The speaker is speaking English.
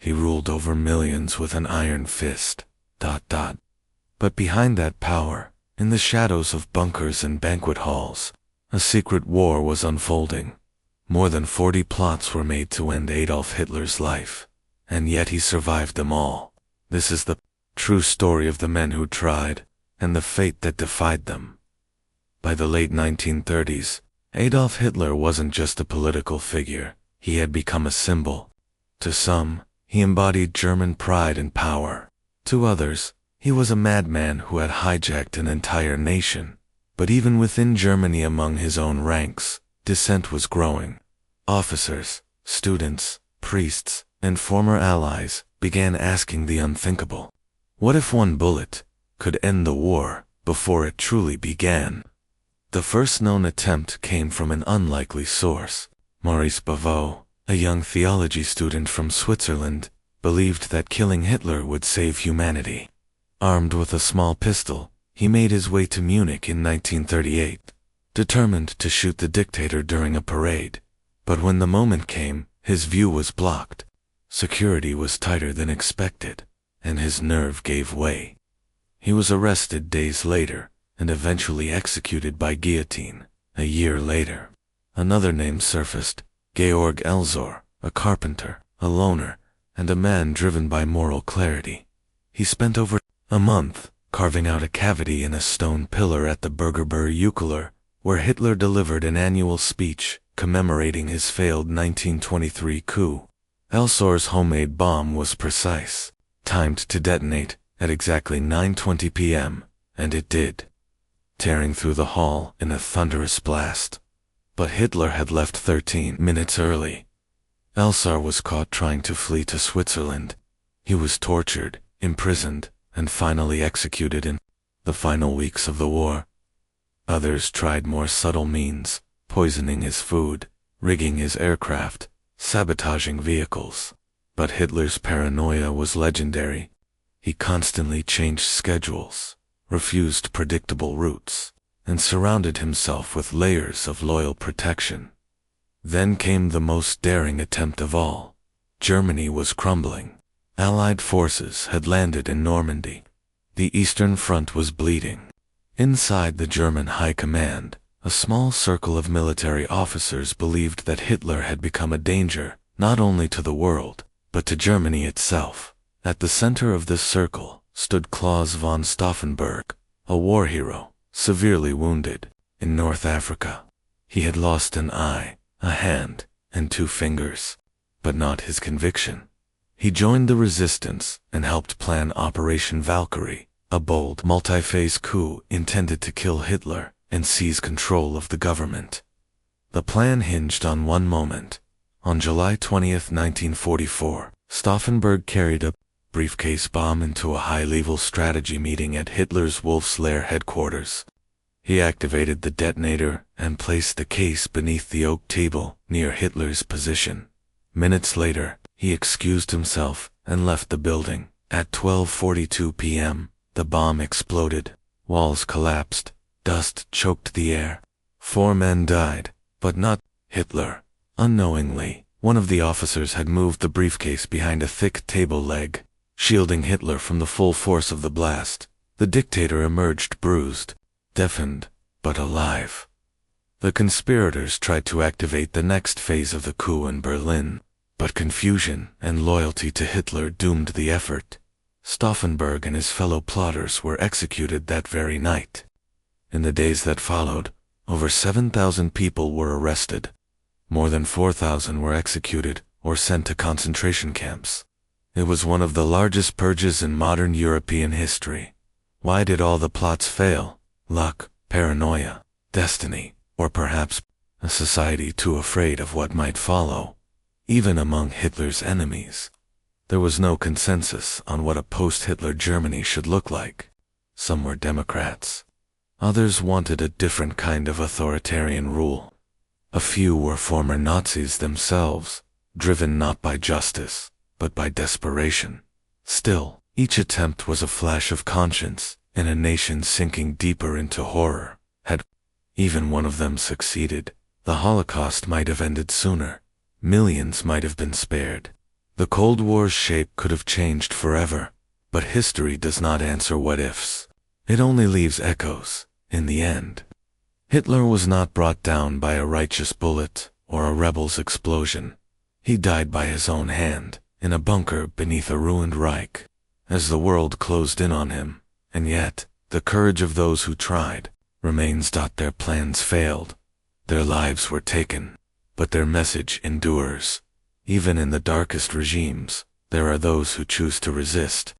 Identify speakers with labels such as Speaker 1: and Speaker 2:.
Speaker 1: He ruled over millions with an iron fist. But behind that power, in the shadows of bunkers and banquet halls, a secret war was unfolding. More than 40 plots were made to end Adolf Hitler's life, and yet he survived them all. This is the true story of the men who tried, and the fate that defied them. By the late 1930s, Adolf Hitler wasn't just a political figure, he had become a symbol. To some, he embodied German pride and power. To others, he was a madman who had hijacked an entire nation. But even within Germany, among his own ranks, dissent was growing. Officers, students, priests, and former allies began asking the unthinkable. What if one bullet could end the war before it truly began? The first known attempt came from an unlikely source. Maurice Bavot, a young theology student from Switzerland, believed that killing Hitler would save humanity. Armed with a small pistol, he made his way to Munich in 1938, determined to shoot the dictator during a parade. But when the moment came, his view was blocked. Security was tighter than expected, and his nerve gave way. He was arrested days later, and eventually executed by guillotine. A year later, another name surfaced: Georg Elzor, a carpenter, a loner, and a man driven by moral clarity. He spent over a month carving out a cavity in a stone pillar at the Bürgerbüro Eukeler, where Hitler delivered an annual speech commemorating his failed 1923 coup. Elsor's homemade bomb was precise, timed to detonate at exactly 9:20 p.m., and it did, tearing through the hall in a thunderous blast. But Hitler had left 13 minutes early. Elsar was caught trying to flee to Switzerland. He was tortured, imprisoned, and finally executed in the final weeks of the war. Others tried more subtle means, poisoning his food, rigging his aircraft, sabotaging vehicles. But Hitler's paranoia was legendary. He constantly changed schedules, refused predictable routes, and surrounded himself with layers of loyal protection. Then came the most daring attempt of all. Germany was crumbling. Allied forces had landed in Normandy. The Eastern Front was bleeding. Inside the German High Command, a small circle of military officers believed that Hitler had become a danger, not only to the world, but to Germany itself. At the center of this circle stood Claus von Stauffenberg, a war hero, severely wounded in North Africa. He had lost an eye, a hand, and 2 fingers, but not his conviction. He joined the resistance and helped plan Operation Valkyrie, a bold, multi-phase coup intended to kill Hitler and seize control of the government. The plan hinged on one moment. On July 20th, 1944, Stauffenberg carried a briefcase bomb into a high-level strategy meeting at Hitler's Wolf's Lair headquarters. He activated the detonator and placed the case beneath the oak table near Hitler's position. Minutes later, he excused himself and left the building. At 12:42 p.m., the bomb exploded. Walls collapsed. Dust choked the air. 4 men died, but not Hitler. Unknowingly, one of the officers had moved the briefcase behind a thick table leg, shielding Hitler from the full force of the blast. The dictator emerged bruised, deafened, but alive. The conspirators tried to activate the next phase of the coup in Berlin, but confusion and loyalty to Hitler doomed the effort. Stauffenberg and his fellow plotters were executed that very night. In the days that followed, over 7,000 people were arrested. More than 4,000 were executed or sent to concentration camps. It was one of the largest purges in modern European history. Why did all the plots fail? Luck, paranoia, destiny, or perhaps a society too afraid of what might follow? Even among Hitler's enemies, there was no consensus on what a post-Hitler Germany should look like. Some were Democrats. Others wanted a different kind of authoritarian rule. A few were former Nazis themselves, driven not by justice, but by desperation. Still, each attempt was a flash of conscience in a nation sinking deeper into horror. Had even one of them succeeded, the Holocaust might have ended sooner. Millions might have been spared. The Cold War's shape could have changed forever, but history does not answer what-ifs. It only leaves echoes, in the end. Hitler was not brought down by a righteous bullet or a rebel's explosion. He died by his own hand, in a bunker beneath a ruined Reich, as the world closed in on him, and yet, the courage of those who tried remains. Their plans failed. Their lives were taken, but their message endures. Even in the darkest regimes, there are those who choose to resist,